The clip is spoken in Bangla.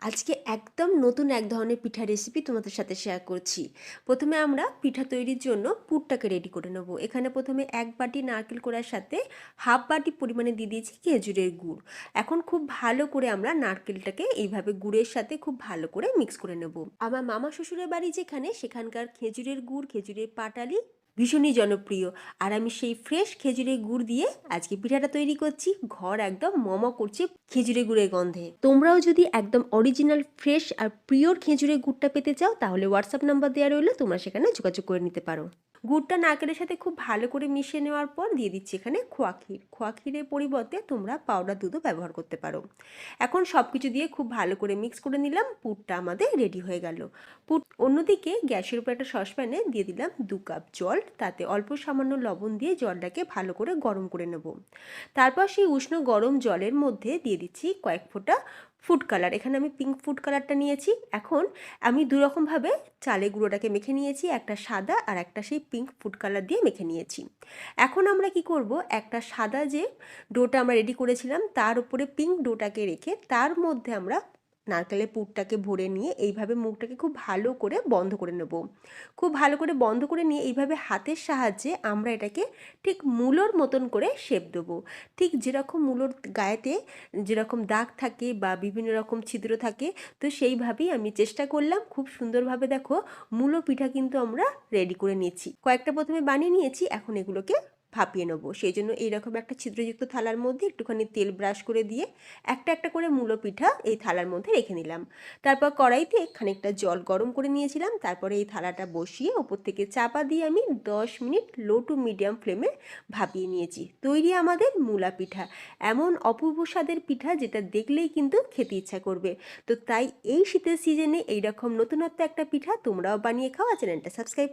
আজকে একদম নতুন এক ধরনের পিঠা রেসিপি তোমাদের সাথে শেয়ার করছি। প্রথমে আমরা পিঠা তৈরির জন্য পুরটাকে রেডি করে নেব। এখানে প্রথমে 1 বাটি নারকেল কোড়ার সাথে হাফ বাটি পরিমাণে দিয়ে দিয়েছি খেজুরের গুড়। এখন খুব ভালো করে আমরা নারকেলটাকে এইভাবে গুড়ের সাথে খুব ভালো করে মিক্স করে নেব। আমার মামা শ্বশুরের বাড়ি যেখানে, সেখানকার খেজুরের গুড়, খেজুরের পাটালি ভীষণই জনপ্রিয়। আর আমি সেই ফ্রেশ খেজুরের গুড় দিয়ে আজকে পিঠাটা তৈরি করছি। ঘর একদম মম করছে খেজুরের গুড়ের গন্ধে। তোমরাও যদি একদম অরিজিনাল ফ্রেশ আর পিওর খেজুরের গুড়টা পেতে চাও, তাহলে হোয়াটসঅ্যাপ নাম্বার দেওয়া রইলো, তোমরা সেখানে যোগাযোগ করে নিতে পারো। গুড়টা নারকেলের সাথে খুব ভালো করে মিশিয়ে নেওয়ার পর দিয়ে দিচ্ছি এখানে খোয়া ক্ষীর। খোয়া ক্ষীরের পরিবর্তে তোমরা পাউডার দুধও ব্যবহার করতে পারো। এখন সব কিছু দিয়ে খুব ভালো করে মিক্স করে নিলাম। পুরটা আমাদের রেডি হয়ে গেল। পুর অন্যদিকে গ্যাসের উপর একটা সসপ্যানে দিয়ে দিলাম 2 কাপ জল। তাতে অল্প সামান্য লবণ দিয়ে জলটাকে ভালো করে গরম করে নেব। তারপর সেই উষ্ণ গরম জলের মধ্যে দিয়ে দিচ্ছি কয়েক ফোঁটা ফুড কালার। এখানে আমি পিঙ্ক ফুড কালারটা নিয়েছি। এখন আমি দুরকমভাবে চালের গুঁড়োটাকে মেখে নিয়েছি, একটা সাদা আর একটা সেই পিঙ্ক ফুড কালার দিয়ে মেখে নিয়েছি। এখন আমরা কি করব, একটা সাদা যে ডোটা আমরা রেডি করেছিলাম তার উপরে পিঙ্ক ডোটাকে রেখে তার মধ্যে আমরা নারকেলের পুরটাকে ভরে নিয়ে এইভাবে মুখটাকে খুব ভালো করে বন্ধ করে নেব। খুব ভালো করে বন্ধ করে নিয়ে এইভাবে হাতের সাহায্যে আমরা এটাকে ঠিক মূলোর মতন করে শেপ দেবো। ঠিক যেরকম মূলোর গায়েতে যেরকম দাগ থাকে বা বিভিন্ন রকম ছিদ্র থাকে, তো সেইভাবেই আমি চেষ্টা করলাম। খুব সুন্দরভাবে দেখো মূলো পিঠা কিন্তু আমরা রেডি করে নিয়েছি। কয়েকটা প্রথমে বানিয়ে নিয়েছি, এখন এগুলোকে ভাপিয়ে নেবো। সেই জন্য এইরকম একটা ছিদ্রযুক্ত থালার মধ্যে একটুখানি তেল ব্রাশ করে দিয়ে একটা একটা করে মূলো পিঠা এই থালার মধ্যে রেখে নিলাম। তারপর কড়াইতে খানিকটা জল গরম করে নিয়েছিলাম। তারপরে এই থালাটা বসিয়ে ওপর থেকে চাপা দিয়ে আমি 10 মিনিট লো টু মিডিয়াম ফ্লেমে ভাপিয়ে নিয়েছি। তৈরি আমাদের মূলা পিঠা। এমন অপূর্ব স্বাদের পিঠা যেটা দেখলেই কিন্তু খেতে ইচ্ছা করবে। তো তাই এই শীতের সিজনে এইরকম নতুনত্ব একটা পিঠা তোমরাও বানিয়ে খাও। চ্যানেলটা সাবস্ক্রাইব